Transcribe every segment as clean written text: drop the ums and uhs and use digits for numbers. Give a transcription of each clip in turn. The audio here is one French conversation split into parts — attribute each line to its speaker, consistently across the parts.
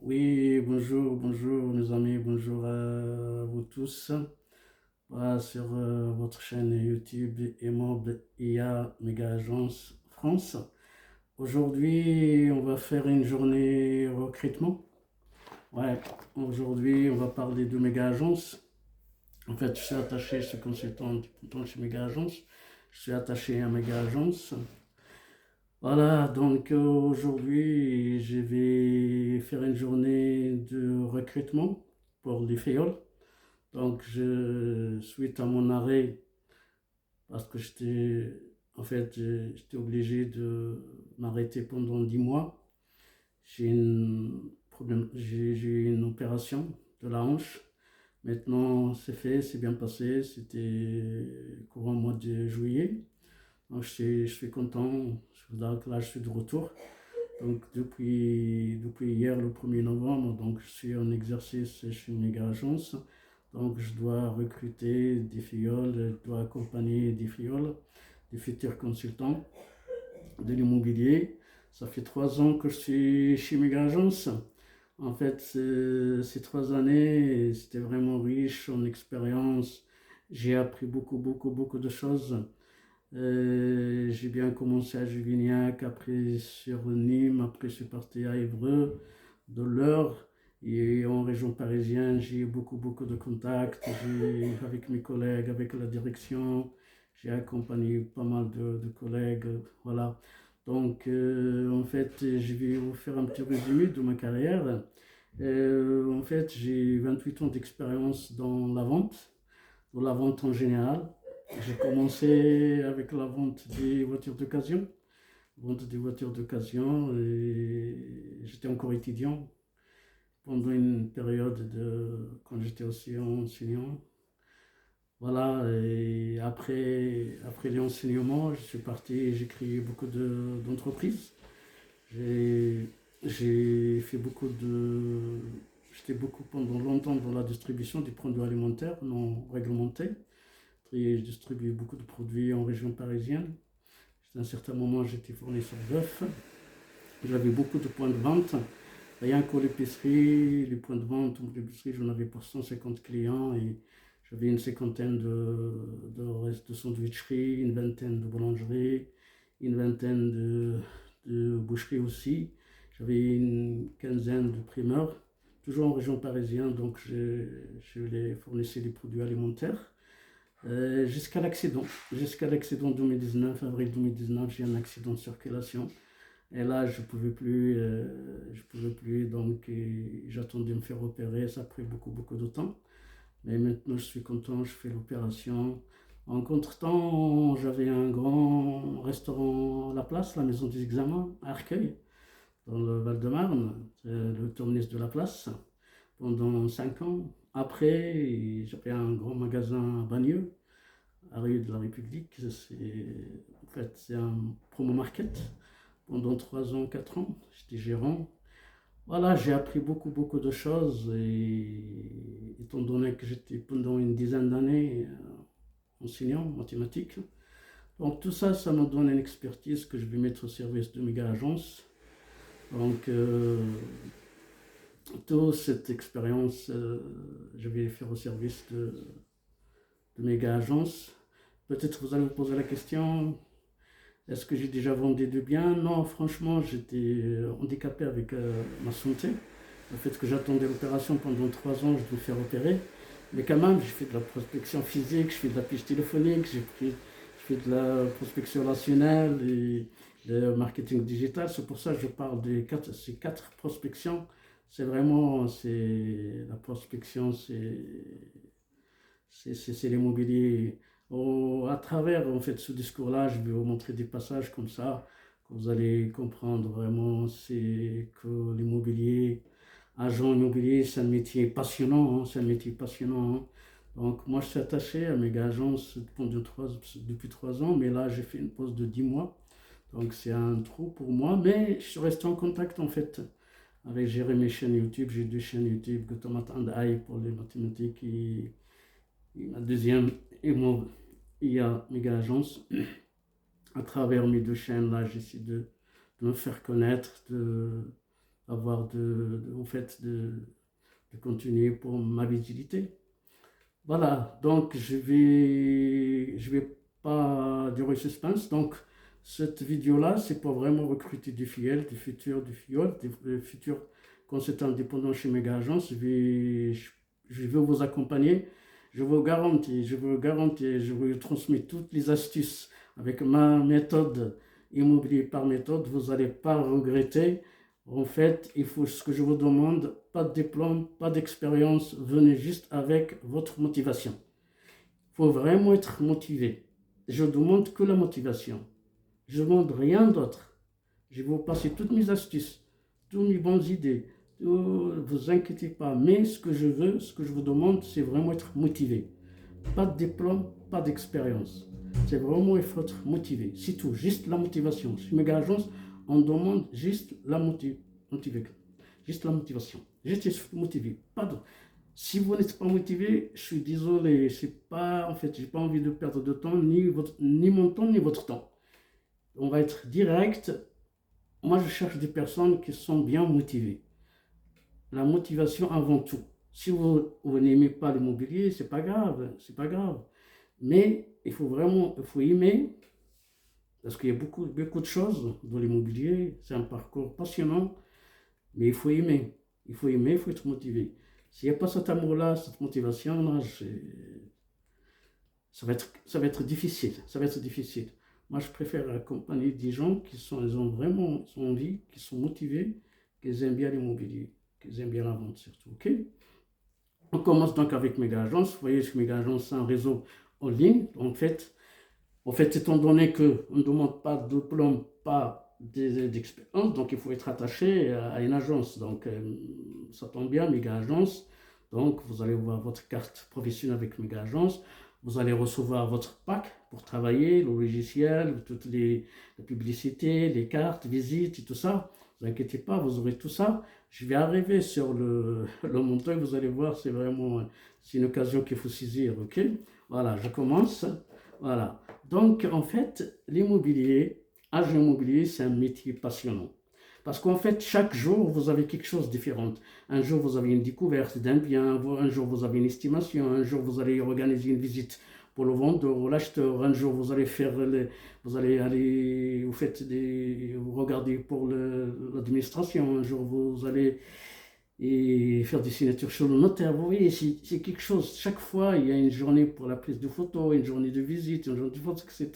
Speaker 1: Oui, bonjour, bonjour mes amis, bonjour à vous tous. Voilà, sur votre chaîne YouTube Immeuble IA Méga Agence France. Aujourd'hui, on va faire une journée recrutement. Ouais, aujourd'hui, on va parler de Méga Agence. En fait, je suis attaché, je suis consultant chez Méga Agence. Je suis attaché à Méga Agence. Voilà, donc aujourd'hui, je vais faire une journée de recrutement pour les féoles. Donc, suite à mon arrêt, parce que j'étais obligé de m'arrêter pendant 10 mois. J'ai eu une opération de la hanche. Maintenant, c'est fait, c'est bien passé. C'était courant mois de juillet. Donc, je suis content. Là, je suis de retour. Donc, depuis hier, le 1er novembre, donc, je suis en exercice chez une méga agence. Donc, je dois recruter des filleuls, je dois accompagner des filleuls, des futurs consultants de l'immobilier. Ça fait 3 ans que je suis chez méga agence. En fait, ces 3 années, c'était vraiment riche en expérience. J'ai appris beaucoup, beaucoup, beaucoup de choses. J'ai bien commencé à Juvignac, après sur Nîmes, après je suis parti à Évreux, de l'Eure. Et en région parisienne, j'ai eu beaucoup, beaucoup de contacts avec mes collègues, avec la direction. J'ai accompagné pas mal de collègues. Voilà. Donc, en fait, je vais vous faire un petit résumé de ma carrière. En fait, j'ai 28 ans d'expérience dans la vente en général. J'ai commencé avec la vente des voitures d'occasion. Vente des voitures d'occasion et j'étais encore étudiant pendant une période quand j'étais aussi enseignant. Voilà, et après les enseignements, je suis parti et j'ai créé beaucoup d'entreprises. J'ai, j'ai fait beaucoup de. J'étais beaucoup pendant longtemps dans la distribution des produits alimentaires non réglementés. Et je distribuais beaucoup de produits en région parisienne. À un certain moment, j'étais fournisseur d'œufs. J'avais beaucoup de points de vente. Rien qu'aux l'épicerie, les points de vente, l'épicerie, j'en avais pour 150 clients et j'avais une cinquantaine de sandwicheries, une vingtaine de boulangeries, une vingtaine de boucheries aussi. J'avais une quinzaine de primeurs, toujours en région parisienne, donc je les fournissais des produits alimentaires. Jusqu'à l'accident. Jusqu'à l'accident 2019, avril 2019, j'ai eu un accident de circulation. Et là, je pouvais plus, donc j'attendais de me faire opérer. Ça a pris beaucoup, beaucoup de temps. Mais maintenant, je suis content, je fais l'opération. En contre-temps, j'avais un grand restaurant à la place, la maison des examens, à Arcueil, dans le Val-de-Marne, le terminus de la place, pendant 5 ans. Après, j'avais un grand magasin à Bagneux, à rue de la République. C'est un promo market. Pendant 3 ans, 4 ans, j'étais gérant. Voilà, j'ai appris beaucoup, beaucoup de choses. Et étant donné que j'étais pendant une dizaine d'années enseignant en mathématiques, donc tout ça, ça me donne une expertise que je vais mettre au service de méga agence. Donc, toute cette expérience, je vais faire au service de méga agence. Peut-être vous allez vous poser la question, est-ce que j'ai déjà vendu du bien? Non, franchement, j'étais handicapé avec ma santé. Le fait que j'attendais l'opération pendant 3 ans, je devais faire opérer. Mais quand même, j'ai fait de la prospection physique, je fais de la pige téléphonique, je fais de la prospection relationnelle et le marketing digital. C'est pour ça que je parle ces 4 prospections. C'est vraiment, la prospection, c'est l'immobilier. À travers en fait, ce discours-là, je vais vous montrer des passages comme ça, que vous allez comprendre vraiment c'est que l'immobilier, agent immobilier, c'est un métier passionnant, hein, c'est un métier passionnant, hein. Donc moi, je suis attaché à mes agences depuis 3 ans, mais là, j'ai fait une pause de 10 mois. Donc c'est un trou pour moi, mais je suis resté en contact en fait avec gérer mes chaînes YouTube. J'ai 2 chaînes YouTube, Gotomat and I pour les mathématiques et ma deuxième IA Méga Agence. À travers mes 2 chaînes là, j'essaie de me faire connaître, avoir en fait, de continuer pour ma visibilité. Voilà, donc je vais pas durer suspense. Donc, cette vidéo-là, c'est pour vraiment recruter du filleul, du filleul, des futurs consultants indépendants chez Mega Agence. Je vais vous accompagner. Je vous garantis, je vous transmets toutes les astuces avec ma méthode immobilier par méthode. Vous n'allez pas regretter. En fait, il faut ce que je vous demande, pas de diplôme, pas d'expérience, venez juste avec votre motivation. Il faut vraiment être motivé. Je demande que la motivation. Je ne demande rien d'autre. Je vais vous passer toutes mes astuces, toutes mes bonnes idées. Ne vous inquiétez pas. Mais ce que je veux, ce que je vous demande, c'est vraiment être motivé. Pas de diplôme, pas d'expérience. C'est vraiment, il faut être motivé. C'est tout, juste la motivation. Sur Mega Agence, on demande juste la motivation. Juste la motivation. Juste être motivé. Pas de... Si vous n'êtes pas motivé, je suis désolé. C'est pas, en fait, j'ai pas envie de perdre de temps, ni mon temps, ni votre temps. On va être direct. Moi, je cherche des personnes qui sont bien motivées. La motivation avant tout. Si vous n'aimez pas l'immobilier, c'est pas grave, c'est pas grave. Mais il faut vraiment, il faut aimer, parce qu'il y a beaucoup de choses dans l'immobilier. C'est un parcours passionnant, mais il faut aimer. Il faut aimer, il faut être motivé. S'il n'y a pas cet amour-là, cette motivation-là, ça va être difficile. Ça va être difficile. Moi, je préfère accompagner des gens ils ont vraiment ils ont envie, qui sont motivés, qui aiment bien l'immobilier, qui aiment bien la vente surtout. Ok? On commence donc avec Mega Agence. Vous voyez, Mega Agence, c'est un réseau en ligne. En fait, étant donné qu'on ne demande pas de diplôme, pas d'expérience, donc il faut être attaché à une agence. Donc, ça tombe bien, Mega Agence. Donc, vous allez voir votre carte professionnelle avec Mega Agence. Vous allez recevoir votre pack pour travailler, le logiciel, toutes les publicités, les cartes, visites et tout ça. Ne vous inquiétez pas, vous aurez tout ça. Je vais arriver sur le montant, vous allez voir, c'est une occasion qu'il faut saisir, ok? Voilà, je commence. Voilà. Donc, en fait, agent immobilier, c'est un métier passionnant. Parce qu'en fait, chaque jour, vous avez quelque chose de différent. Un jour, vous avez une découverte d'un bien, un jour, vous avez une estimation, un jour, vous allez organiser une visite pour le vendeur ou l'acheteur, un jour, vous allez aller, vous regardez pour l'administration, un jour, vous allez faire des signatures sur le notaire. Vous voyez, c'est quelque chose. Chaque fois, il y a une journée pour la prise de photos, une journée de visite, une journée de photos. C'est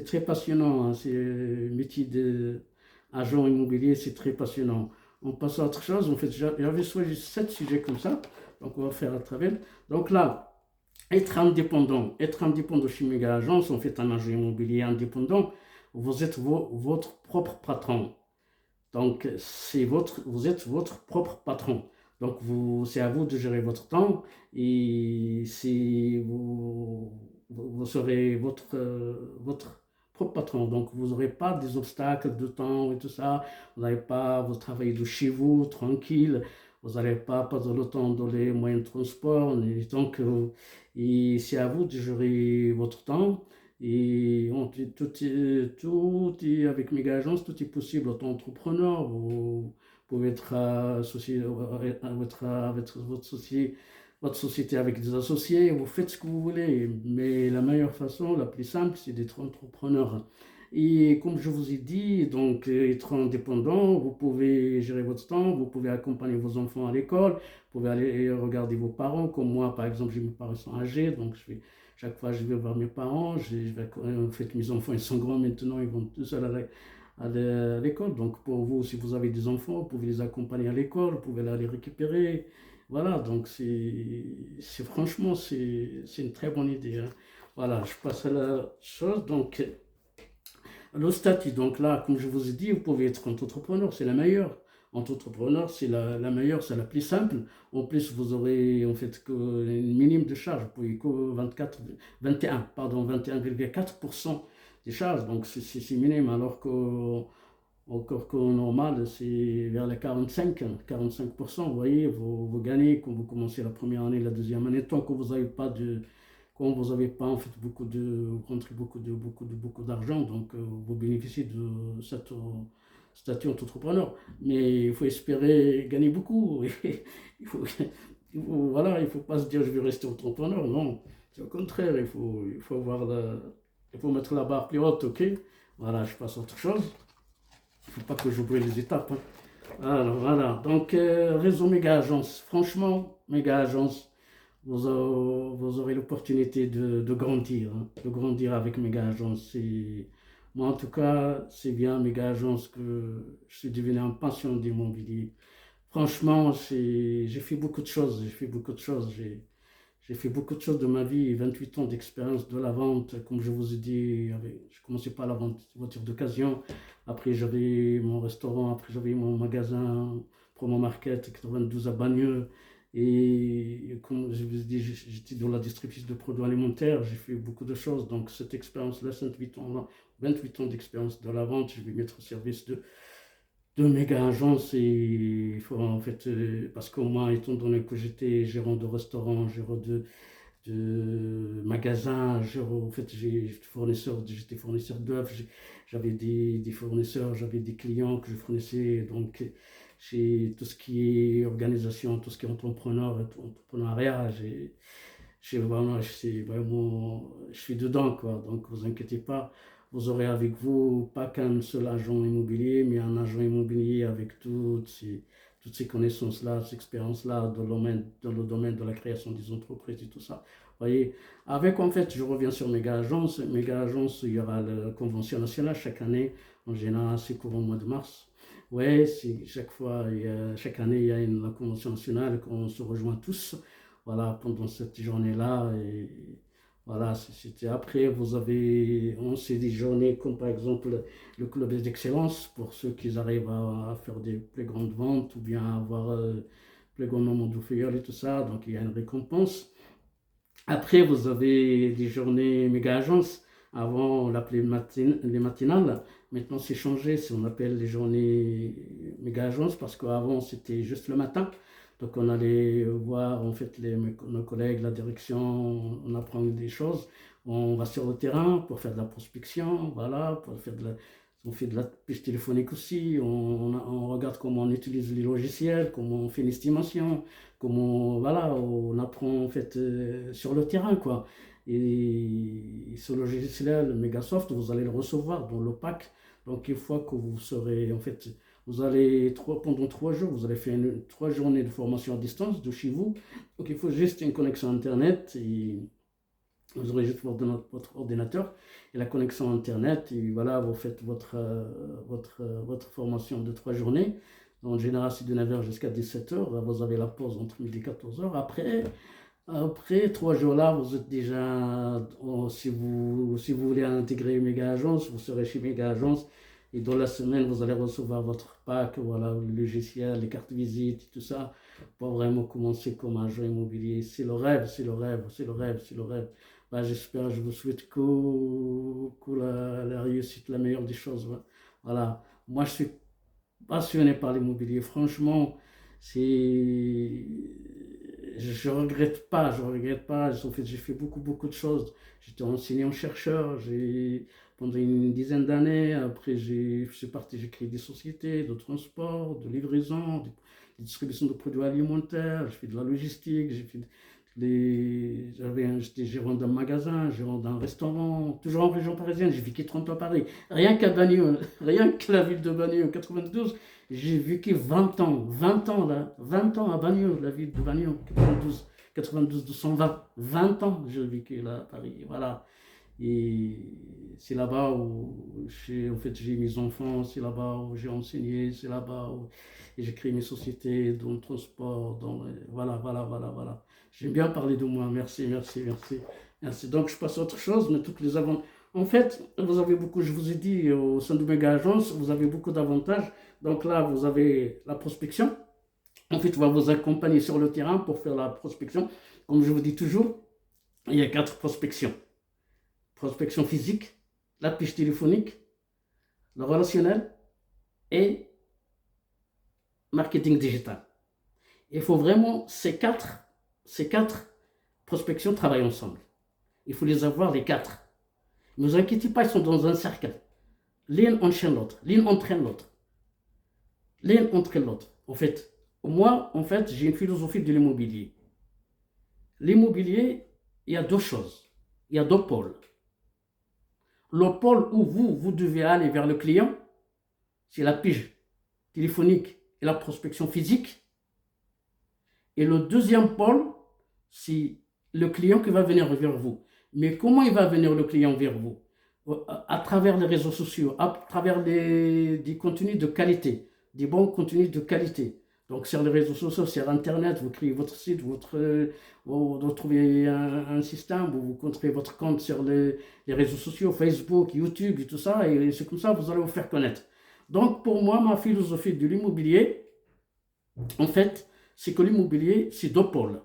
Speaker 1: très passionnant. Hein. C'est le métier d'agent immobilier, c'est très passionnant. On passe à autre chose. En fait, j'avais choisi 7 sujets comme ça. Donc, on va faire à travers. Donc là, être indépendant chez Mega Agence, en fait, un agent immobilier indépendant, vous êtes votre propre patron. Donc, vous êtes votre propre patron. Donc, c'est à vous de gérer votre temps et vous serez votre propre patron. Donc, vous n'aurez pas des obstacles de temps et tout ça. Vous travaillez de chez vous, tranquille. Vous n'allez pas perdre le temps dans les moyens de transport. Et c'est à vous de gérer votre temps. Et tout est avec Mega Agence, tout est possible. Auto-entrepreneur, vous pouvez être associé avec votre société avec des associés, vous faites ce que vous voulez. Mais la meilleure façon, la plus simple, c'est d'être entrepreneur. Et comme je vous ai dit, donc être indépendant, vous pouvez gérer votre temps, vous pouvez accompagner vos enfants à l'école, vous pouvez aller regarder vos parents. Comme moi, par exemple, j'ai mes parents sont âgés, donc chaque fois je vais voir mes parents. En fait, mes enfants ils sont grands maintenant, ils vont tout seuls à l'école. Donc pour vous, si vous avez des enfants, vous pouvez les accompagner à l'école, vous pouvez aller les récupérer. Voilà, donc franchement, c'est une très bonne idée. Hein. Voilà, je passe à la chose. Donc, le statut, donc là, comme je vous ai dit, vous pouvez être entrepreneur, c'est la meilleure. Entrepreneur, c'est la meilleure, c'est la plus simple. En plus, vous aurez en fait que une minimum de charge, vous pouvez que 21,4% des charges, donc c'est minime, alors encore qu'au normal, c'est vers les 45%. Vous voyez, vous gagnez quand vous commencez la première année, la deuxième année, tant que vous n'avez pas quand vous n'avez pas en fait rentré beaucoup d'argent, donc vous bénéficiez de statut entrepreneur. Mais il faut espérer gagner beaucoup. Voilà, il ne faut pas se dire je vais rester entrepreneur. Non, c'est au contraire, il faut mettre la barre plus haute, ok? Voilà, je passe à autre chose. Il ne faut pas que j'oublie les étapes, hein. Alors voilà, donc réseau méga agence, franchement, méga agence, vous aurez l'opportunité de grandir, hein, de grandir avec méga agence. Moi en tout cas, c'est bien méga agence que je suis devenu un passion d'immobilier. Franchement, j'ai fait beaucoup de choses, j'ai fait beaucoup de choses de ma vie, 28 ans d'expérience de la vente, comme je vous ai dit, je commençais par la vente de voitures d'occasion, après j'avais mon restaurant, après j'avais mon magasin Promo Market 92 à Bagneux, et comme je vous ai dit, j'étais dans la distribution de produits alimentaires, j'ai fait beaucoup de choses, donc cette expérience-là, 28 ans d'expérience de la vente, je vais mettre au service de méga agences et il faut en fait, parce que moi, étant donné que j'étais gérant de restaurant, gérant de magasin, en fait, j'étais fournisseur d'œufs, j'avais des fournisseurs, j'avais des clients que je fournissais, donc j'ai tout ce qui est organisation, tout ce qui est entrepreneuriat, je suis dedans, quoi, donc vous inquiétez pas. Vous aurez avec vous pas qu'un seul agent immobilier, mais un agent immobilier avec toutes ces connaissances-là, ces expériences-là dans le domaine de la création des entreprises et tout ça. Vous voyez, avec en fait, je reviens sur Méga Agence. Méga Agence, il y aura la convention nationale chaque année. En général, c'est courant au mois de mars. Ouais, chaque année, il y a la convention nationale qu'on se rejoint tous. Voilà, pendant cette journée-là. Et voilà, c'était après, on s'est des journées comme par exemple le club d'excellence pour ceux qui arrivent à faire des plus grandes ventes ou bien à avoir plus grand nombre d'ouvriers et tout ça, donc il y a une récompense. Après, vous avez des journées méga agences. Avant, on l'appelait les matinales. Maintenant, c'est changé. On appelle les journées méga agences parce qu'avant, c'était juste le matin. Donc, on allait voir en fait nos collègues, la direction, on apprend des choses. On va sur le terrain pour faire de la prospection, voilà, on fait de la piste téléphonique aussi. On regarde comment on utilise les logiciels, comment on fait l'estimation, voilà, on apprend en fait sur le terrain, quoi. Et ce logiciel, le Megasoft, vous allez le recevoir dans le pack. Donc, une fois que vous serez, en fait, pendant 3 jours, vous allez faire 3 journées de formation à distance de chez vous. Donc, il faut juste une connexion Internet et vous aurez juste votre ordinateur et la connexion Internet. Et voilà, vous faites votre formation de 3 journées. En général, c'est de 9h jusqu'à 17h. Vous avez la pause entre midi et 14h. Après 3 jours-là, vous êtes déjà, si vous voulez intégrer Méga Agence, vous serez chez Méga Agence. Et dans la semaine, vous allez recevoir votre pack, voilà, le logiciel, les cartes visite, tout ça, pour vraiment commencer comme agent immobilier. C'est le rêve, c'est le rêve, c'est le rêve, c'est le rêve. Bah, j'espère, je vous souhaite que la réussite, la meilleure des choses. Voilà. Moi, je suis passionné par l'immobilier. Franchement, c'est, je regrette pas, je regrette pas. En fait, j'ai fait beaucoup, beaucoup de choses. J'étais enseignant-chercheur, pendant une dizaine d'années. Après, je suis parti, j'ai créé des sociétés de transport, de livraison, de distribution de produits alimentaires. J'ai fait de la logistique, j'étais gérant d'un magasin, gérant d'un restaurant, toujours en région parisienne. J'ai vécu 30 ans à Paris. Rien qu'à Bagneux, rien que la ville de Bagneux en 92, j'ai vécu 20 ans, 20 ans là, 20 ans à Bagneux, la ville de Bagneux, 92 220, 20 ans j'ai vécu là à Paris, voilà. Et c'est là-bas où en fait, j'ai mes enfants, c'est là-bas où j'ai enseigné, c'est là-bas où j'ai créé mes sociétés dans le transport, voilà, voilà, voilà, voilà. J'aime bien parler de moi, merci, merci, merci, merci. Donc je passe à autre chose, mais toutes les avantages. En fait, vous avez beaucoup, je vous ai dit, au sein de Méga Agence, vous avez beaucoup d'avantages. Donc là, vous avez la prospection. En fait, on va vous accompagner sur le terrain pour faire la prospection. Comme je vous dis toujours, il y a 4 prospections. Prospection physique, la fiche téléphonique, le relationnel et marketing digital. Il faut vraiment ces quatre prospections travaillent ensemble. Il faut les avoir les 4. Ne vous inquiétez pas, ils sont dans un cercle. L'une enchaîne l'autre, l'une entraîne l'autre. l'un entre l'autre. En fait, moi, en fait, j'ai une philosophie de l'immobilier. L'immobilier, il y a deux choses. Il y a deux pôles. Le pôle où vous devez aller vers le client, c'est la pige téléphonique et la prospection physique. Et le deuxième pôle, c'est le client qui va venir vers vous. Mais comment il va venir le client vers vous? À travers les réseaux sociaux, à travers des contenus de qualité, des bons contenus de qualité. Donc sur les réseaux sociaux, sur Internet, vous créez votre site, vous trouvez un système, vous créez votre compte sur les réseaux sociaux, Facebook, YouTube et tout ça, et c'est comme ça que vous allez vous faire connaître. Donc pour moi, ma philosophie de l'immobilier, en fait, c'est que l'immobilier, c'est deux pôles.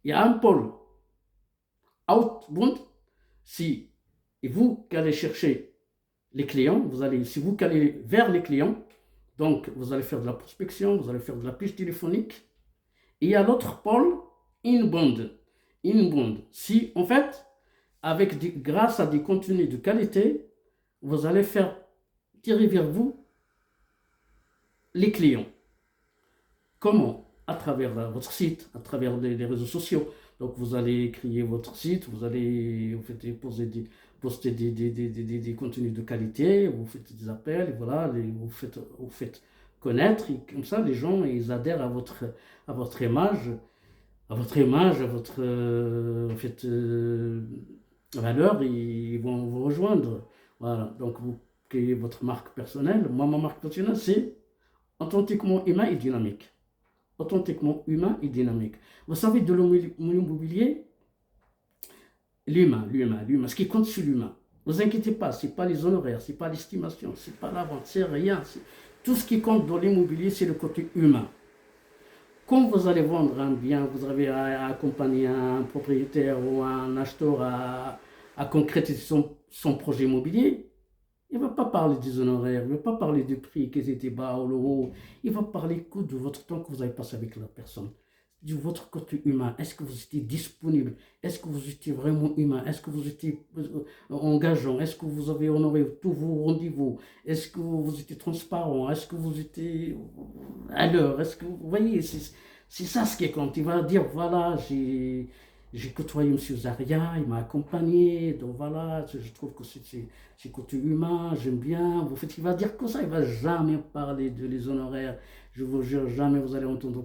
Speaker 1: Il y a un pôle outbound, si vous qui allez chercher les clients, si vous qui allez vers les clients, donc vous allez faire de la prospection, vous allez faire de la piste téléphonique. Et il y a l'autre pôle inbound. Inbound, si en fait, grâce à des contenus de qualité, vous allez faire tirer vers vous les clients. Comment? À travers votre site, à travers les réseaux sociaux. Donc vous allez créer votre site, vous allez poster des contenus de qualité, vous faites des appels, et voilà, vous faites connaître, et comme ça les gens ils adhèrent à votre image, à votre valeur, et ils vont vous rejoindre. Voilà, donc vous créez votre marque personnelle. Moi, ma marque personnelle, c'est authentiquement humain et dynamique. Authentiquement humain et dynamique. Vous savez, de l'immobilier, l'humain. Ce qui compte, c'est l'humain. Ne vous inquiétez pas, ce n'est pas les honoraires, ce n'est pas l'estimation, ce n'est pas la vente, c'est rien. Tout ce qui compte dans l'immobilier, c'est le côté humain. Quand vous allez vendre un bien, vous avez à accompagner un propriétaire ou un acheteur à concrétiser son projet immobilier. Il ne va pas parler des honoraires, il ne va pas parler du prix, qu'ils étaient bas ou le haut. Il va parler que de votre temps que vous avez passé avec la personne, de votre côté humain. Est-ce que vous étiez disponible? Est-ce que vous étiez vraiment humain? Est-ce que vous étiez engageant? Est-ce que vous avez honoré tous vos rendez-vous? Est-ce que vous étiez transparent? Est-ce que vous étiez à l'heure? Est-ce que vous voyez, c'est ça ce qui compte. Il va dire, voilà, j'ai côtoyé M. Zaria, il m'a accompagné, donc voilà, je trouve que c'est côté humain, j'aime bien. En fait, il va dire que ça, il ne va jamais parler de les honoraires. Je vous jure, jamais vous allez entendre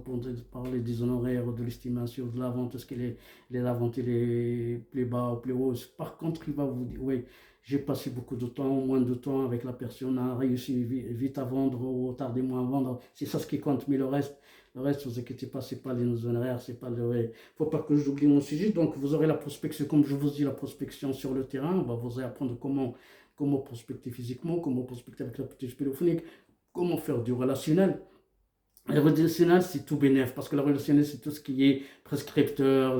Speaker 1: parler des honoraires, de l'estimation, de la vente, est-ce qu'elle est la vente, elle est plus bas ou plus haut. Par contre, il va vous dire, oui, j'ai passé beaucoup de temps, moins de temps avec la personne, a réussi vite à vendre ou tardé moins à vendre. C'est ça ce qui compte, mais le reste, ne vous inquiétez pas, ce n'est pas les honoraires, c'est pas le. Il ne faut pas que j'oublie mon sujet. Donc, vous aurez la prospection, comme je vous dis, la prospection sur le terrain. Vous allez apprendre comment prospecter physiquement, comment prospecter avec la petite téléphonique, comment faire du relationnel. Le relationnel, c'est tout bénéf, parce que le relationnel, c'est tout ce qui est prescripteur,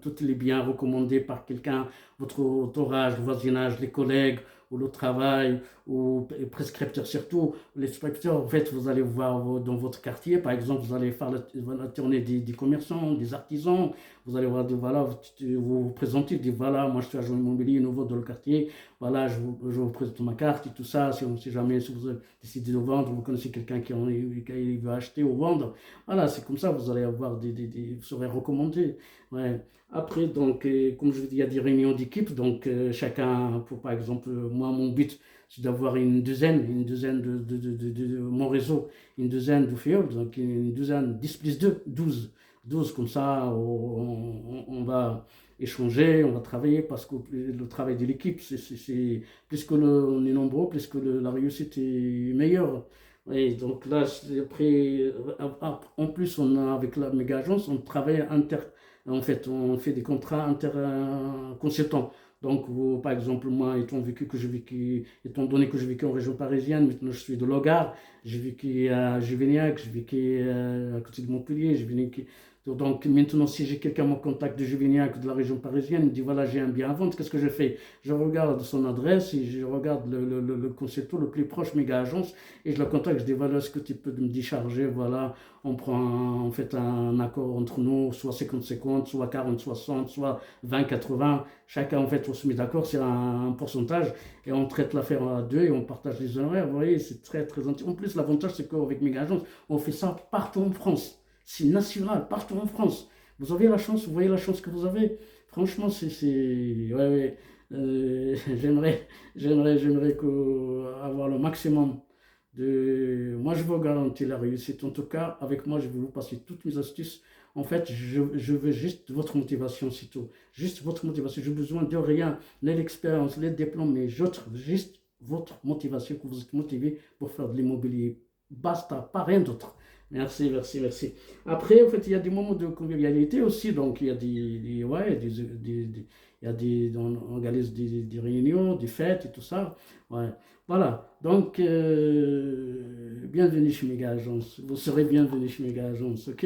Speaker 1: tous les biens recommandés par quelqu'un, votre entourage, le voisinage, les collègues, ou le travail, ou prescripteur surtout. Les prescripteurs, en fait, vous allez voir dans votre quartier, par exemple, vous allez faire la tournée des commerçants, des artisans, vous allez voir, voilà, vous présentez, voilà, moi je suis agent immobilier nouveau dans le quartier, voilà, je vous présente ma carte et tout ça, si jamais si vous décidez de vendre, vous connaissez quelqu'un qui veut acheter ou vendre, voilà, c'est comme ça, vous allez avoir vous serez recommandé. Ouais. Après, donc, comme je vous dis, il y a des réunions d'équipe, donc chacun, par exemple, moi, mon but, c'est d'avoir une douzaine de mon réseau, une douzaine de filles, donc une douzaine, 10 plus 2, 12 comme ça, on va échanger, on va travailler, parce que le travail de l'équipe, c'est plus que on est nombreux, plus que la réussite est meilleure. Oui, donc là, après, en plus, avec la méga agence, on travaille en fait, on fait des contrats inter-consultants. Donc, par exemple, moi, étant donné que j'ai vécu en région parisienne, maintenant je suis de Logar, j'ai vécu à Juvignac, j'ai vécu à côté de Montpellier, j'ai vécu Donc maintenant, si j'ai quelqu'un me contacte de Juvignac, de la région parisienne, il me dit voilà, j'ai un bien à vendre, qu'est-ce que je fais? Je regarde son adresse et je regarde le concepto le plus proche, méga agence, et je le contacte, je dis voilà, est-ce que tu peux me décharger? Voilà, on fait un accord entre nous, soit 50-50, soit 40-60, soit 20-80. Chacun, en fait, on se met d'accord sur un pourcentage et on traite l'affaire à deux et on partage les honoraires. Vous voyez, c'est très, très intéressant. En plus, l'avantage, c'est qu'avec méga agence, on fait ça partout en France. C'est national, partout en France. Vous avez la chance, vous voyez la chance que vous avez. Franchement, ouais, ouais. J'aimerais avoir le maximum de. Moi, je vous garantis la réussite. En tout cas, avec moi, je vais vous passer toutes mes astuces. En fait, je veux juste votre motivation, c'est tout. Juste votre motivation. J'ai besoin de rien, ni l'expérience, ni le diplôme, mais juste votre motivation, que vous êtes motivé pour faire de l'immobilier. Basta, pas rien d'autre. Merci, merci, merci. Après, en fait, il y a des moments de convivialité aussi. Donc, il y a ouais, il y a on organise des réunions, des fêtes et tout ça. Ouais. Voilà. Donc, bienvenue chez Mega Agence. Vous serez bienvenue chez Mega Agence, ok?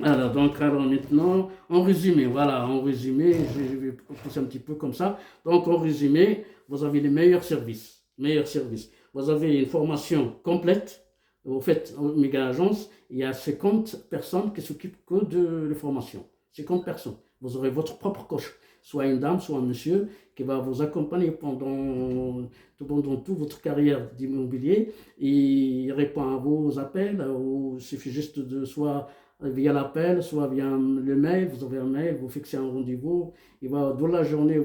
Speaker 1: Alors maintenant, en résumé, voilà, en résumé, je vais pousser un petit peu comme ça. Donc, en résumé, vous avez les meilleurs services. Meilleurs services. Vous avez une formation complète. Au fait, en méga agence, il y a 50 personnes qui s'occupent que de la formation. 50 personnes. Vous aurez votre propre coach, soit une dame, soit un monsieur, qui va vous accompagner pendant toute votre carrière d'immobilier. Il répond à vos appels, il suffit juste de soit via l'appel, soit via le mail, vous avez un mail, vous fixez un rendez-vous, dans la journée,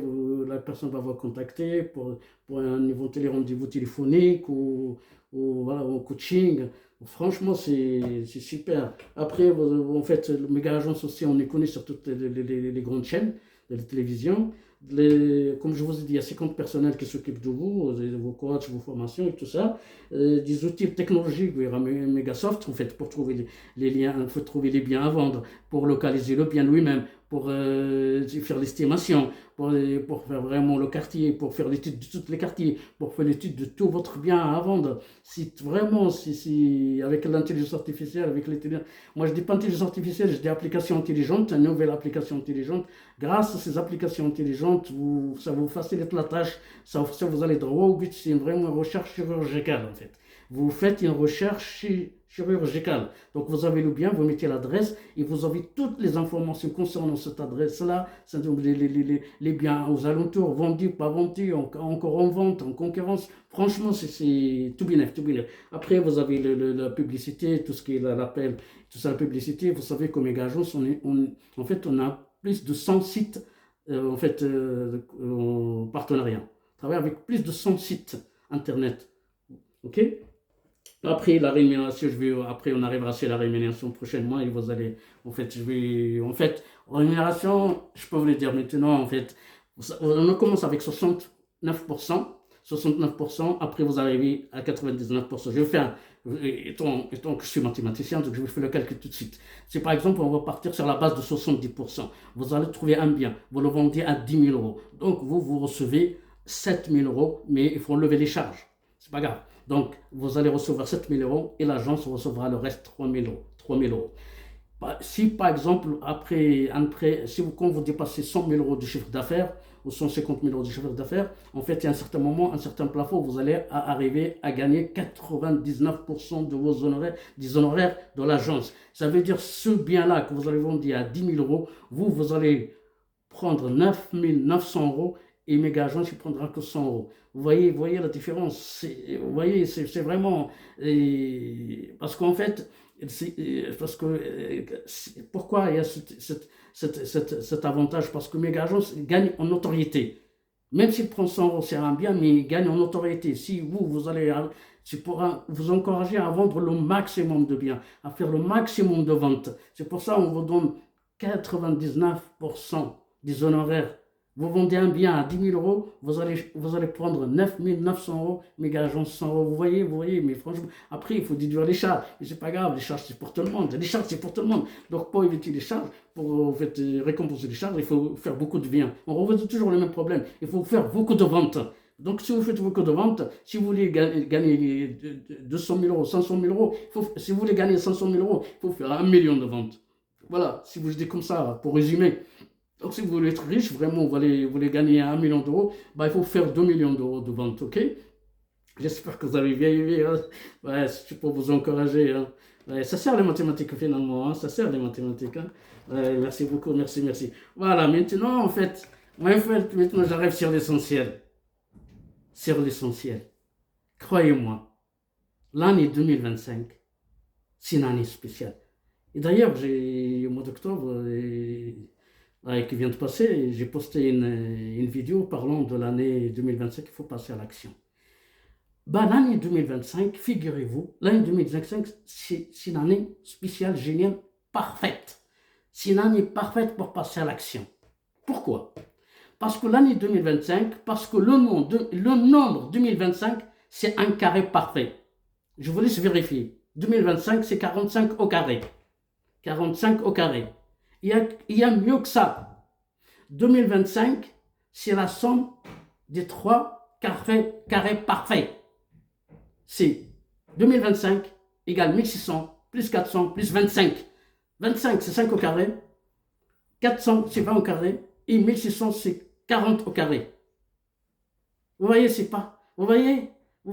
Speaker 1: la personne va vous contacter pour un éventuel rendez-vous téléphonique ou voilà, au coaching. Franchement, c'est super. Après, en fait, le méga agence aussi, on est connu sur toutes les grandes chaînes de la télévision. Comme je vous ai dit, il y a 50 personnels qui s'occupent de vous, de vos coachs, vos formations et tout ça. Des outils technologiques, il y aura Megasoft, en fait, pour trouver les liens, il faut trouver les biens à vendre, pour localiser le bien lui-même, pour faire l'estimation, pour faire vraiment le quartier, pour faire l'étude de tous les quartiers, pour faire l'étude de tout votre bien à vendre. Si vraiment, si avec l'intelligence artificielle, moi je dis pas intelligence artificielle, je dis application intelligente, une nouvelle application intelligente. Grâce à ces applications intelligentes, ça vous facilite la tâche, ça vous allez droit au but, c'est vraiment une recherche chirurgicale en fait. Vous faites une recherche chirurgicale. Donc vous avez le bien, vous mettez l'adresse et vous avez toutes les informations concernant cette adresse-là, les biens aux alentours, vendus, pas vendus, encore en vente, en concurrence. Franchement, c'est tout bien, tout bien. Après, vous avez la publicité, tout ce qui est l'appel, tout ça, la publicité. Vous savez, comme Agence, en fait, on a plus de 100 sites en fait, en partenariat. On travaille avec plus de 100 sites internet. OK? Après la rémunération, après on arrivera sur la rémunération prochainement et vous allez, rémunération, je peux vous le dire maintenant, en fait, on commence avec 69%, 69%, après vous arrivez à 99%. Je vais faire, étant que je suis mathématicien, donc je vais faire le calcul tout de suite. Si par exemple, on va partir sur la base de 70%, vous allez trouver un bien, vous le vendez à 10 000 euros. Donc vous recevez 7 000 euros, mais il faut enlever les charges. C'est pas grave. Donc, vous allez recevoir 7 000 euros et l'agence recevra le reste 3 000 euros. 3 000 euros. Si par exemple, quand vous dépassez 100 000 euros de chiffre d'affaires ou 150 000 euros de chiffre d'affaires, en fait, il y a un certain moment, un certain plafond, vous allez arriver à gagner 99% de vos honoraires, des honoraires de l'agence. Ça veut dire ce bien-là que vous allez vendre à 10 000 euros, vous allez prendre 9 900 euros et Méga Agence, il prendra que 100 euros. Vous voyez la différence. Vous voyez, c'est vraiment. Parce qu'en fait, pourquoi il y a cet avantage? Parce que Méga Agence gagne en notoriété. Même s'il prend 100 euros, c'est un bien, mais il gagne en notoriété. Si vous allez. C'est pour vous encourager à vendre le maximum de biens, à faire le maximum de ventes. C'est pour ça qu'on vous donne 99% des honoraires. Vous vendez un bien à 10 000 euros, vous allez prendre 9 900 euros, méga agence 100 euros. Vous voyez, mais franchement, après, il faut déduire les charges. Mais c'est pas grave, les charges, c'est pour tout le monde. Les charges, c'est pour tout le monde. Donc, pour éviter les charges, pour en fait, récompenser les charges, il faut faire beaucoup de biens. On revient toujours le même problème. Il faut faire beaucoup de ventes. Donc, si vous faites beaucoup de ventes, si vous voulez gagner 200 000 euros, 500 000 euros, si vous voulez gagner 500 000 euros, il faut faire 1 million de ventes. Voilà, si vous dites comme ça, pour résumer. Donc, si vous voulez être riche, vraiment, vous voulez gagner 1 million d'euros, bah, il faut faire 2 millions d'euros de vente, ok? J'espère que vous allez bien aimer, hein. Ouais, c'est pour vous encourager, hein. Ouais, ça sert les mathématiques finalement, hein. Ça sert les mathématiques, hein. Ouais, merci beaucoup, merci, merci. Voilà, maintenant, maintenant, j'arrive sur l'essentiel. Sur l'essentiel. Croyez-moi, l'année 2025, c'est une année spéciale. Et d'ailleurs, au mois d'octobre, qui vient de passer, j'ai posté une vidéo parlant de l'année 2025, il faut passer à l'action. Bah, l'année 2025, figurez-vous, l'année 2025, c'est une année spéciale, géniale, parfaite. C'est une année parfaite pour passer à l'action. Pourquoi? Parce que l'année 2025, parce que le nombre 2025, c'est un carré parfait. Je vous laisse vérifier. 2025, c'est 45 au carré. 45 au carré. Il y a mieux que ça. 2025, c'est la somme des 3 carrés parfaits. C'est 2025 égale 1600 plus 400 plus 25. 25, c'est 5 au carré. 400, c'est 20 au carré. Et 1600, c'est 40 au carré. Vous voyez, c'est pas. Vous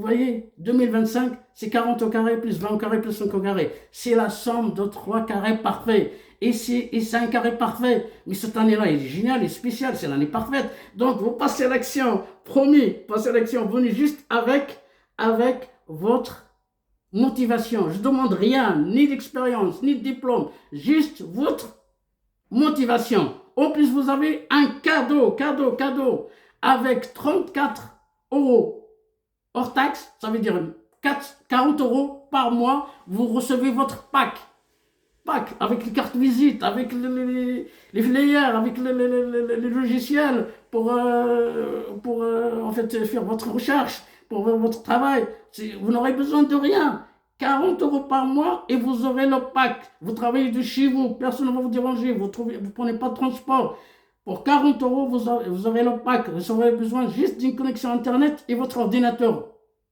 Speaker 1: voyez, 2025, c'est 40 au carré, plus 20 au carré, plus 5 au carré. C'est la somme de 3 carrés parfaits. Et c'est un carré parfait. Mais cette année-là, il est génial, il est spécial, c'est l'année parfaite. Donc, vous passez à l'action. Promis, passez à l'action. Venez juste avec votre motivation. Je ne demande rien, ni d'expérience, ni de diplôme. Juste votre motivation. En plus, vous avez un cadeau. Avec 34 euros hors taxe, ça veut dire 40 euros par mois, vous recevez votre pack avec les cartes visite, avec les flyers, avec les logiciels pour en fait faire votre recherche, pour votre travail. Vous n'aurez besoin de rien. 40 euros par mois et vous aurez le pack. Vous travaillez de chez vous, personne ne va vous déranger, vous ne prenez pas de transport. Pour 40 euros, vous aurez le pack. Vous aurez besoin juste d'une connexion Internet et votre ordinateur.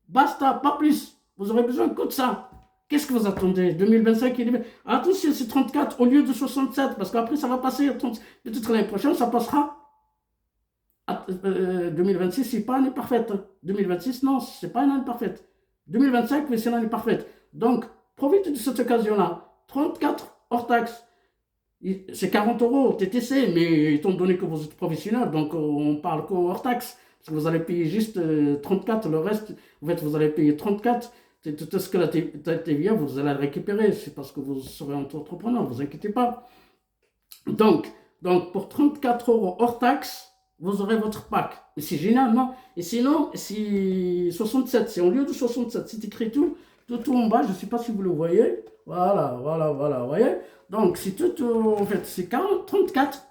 Speaker 1: Basta, pas plus. Vous aurez besoin que de ça. Qu'est-ce que vous attendez? 2025, attention, c'est 34 au lieu de 67, parce qu'après, ça va passer. Peut-être l'année prochaine, ça passera. 2026, c'est pas une année parfaite. 2026, non, c'est pas une année parfaite. 2025, mais c'est une année parfaite. Donc, profitez de cette occasion-là. 34 hors taxe. C'est 40 euros TTC, mais étant donné que vous êtes professionnel, donc on parle qu'au hors taxe. Parce que vous allez payer juste 34, le reste, en fait, vous allez payer 34. Tout ce que la TVA, vous allez le récupérer. C'est parce que vous serez entrepreneur, ne vous inquiétez pas. Donc, pour 34 euros hors taxe, vous aurez votre pack. Et c'est génial, non? Et sinon, c'est 67. C'est au lieu de 67. C'est écrit tout en bas. Je ne sais pas si vous le voyez. Voilà, vous voyez? Donc, c'est tout, en fait, c'est 34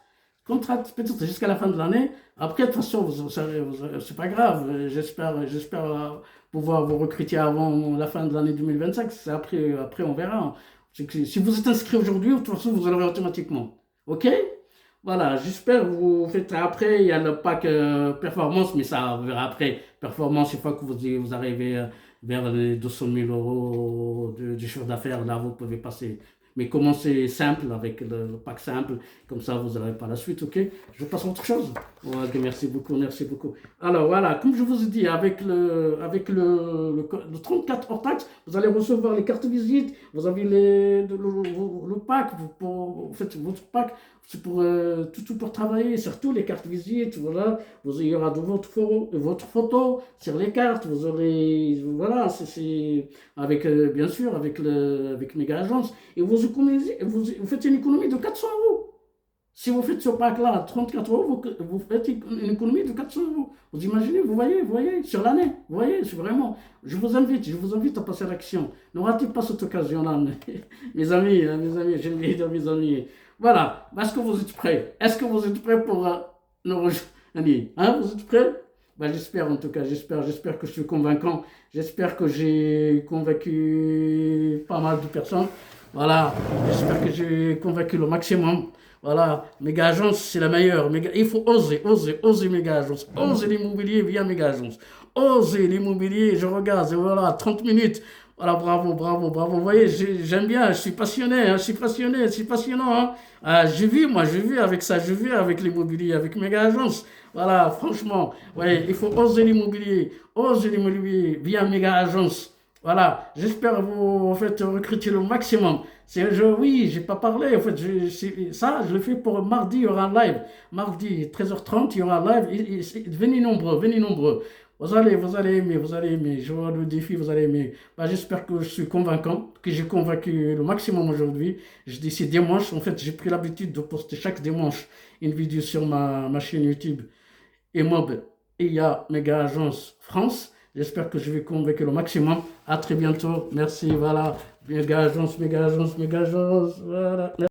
Speaker 1: contrats, peut-être jusqu'à la fin de l'année. Après, de toute façon, c'est pas grave. J'espère pouvoir vous recruter avant la fin de l'année 2025. Après, on verra. Si vous êtes inscrit aujourd'hui, de toute façon, vous l'aurez automatiquement. OK? Voilà, j'espère vous faites. Après, il y a le pack performance, mais ça, on verra après. Performance, une fois que vous arrivez vers les 200 000 euros de chiffre d'affaires, là, vous pouvez passer. Mais commencez simple, avec le pack simple, comme ça, vous n'aurez pas la suite, ok? Je passe à autre chose. Ok, merci beaucoup, merci beaucoup. Alors, voilà, comme je vous ai dit, avec le 34 hors taxe, vous allez recevoir les cartes visite, vous avez le pack, en fait, votre pack, c'est pour tout pour travailler, surtout les cartes visites, voilà, il y aura de votre photo sur les cartes, vous aurez, voilà, c'est avec, bien sûr, avec Méga Agence, et vous faites une économie de 400 euros. Si vous faites ce pack-là, 34 euros, vous faites une économie de 400 euros. Vous imaginez, vous voyez, sur l'année, vous voyez, c'est vraiment, je vous invite à passer à l'action. Ne ratez pas cette occasion-là, mes amis, j'aime bien dire mes amis. Voilà, est-ce que vous êtes prêts? Est-ce que vous êtes prêts pour nous rejoindre? Hein, vous êtes prêts? Ben, j'espère en tout cas, j'espère que je suis convaincant. J'espère que j'ai convaincu pas mal de personnes. Voilà, j'espère que j'ai convaincu le maximum. Voilà, Méga Agence, c'est la meilleure. Il faut oser Méga Agence. Oser l'immobilier via Méga Agence. Oser l'immobilier, je regarde, voilà, 30 minutes. Voilà, bravo, bravo, bravo. Vous voyez, j'aime bien, je suis passionné, hein, je suis passionné, c'est passionnant. Hein. Ah, je vis avec ça, je vis avec l'immobilier, avec méga agence. Voilà, franchement, ouais, il faut oser l'immobilier via méga agence. Voilà, j'espère vous en fait, recruter le maximum. Oui, j'ai pas parlé, en fait, ça, je le fais pour mardi, il y aura un live. Mardi, 13h30, il y aura un live. Venez nombreux, venez nombreux. Vous allez aimer. Je vois le défi, vous allez aimer. Bah, j'espère que je suis convaincant, que j'ai convaincu le maximum aujourd'hui. Je dis c'est dimanche. En fait, j'ai pris l'habitude de poster chaque dimanche une vidéo sur ma chaîne YouTube Imob IA Mega Agence France. J'espère que je vais convaincre le maximum. À très bientôt. Merci. Voilà. Mega Agence, Mega Agence, Mega Agence. Voilà.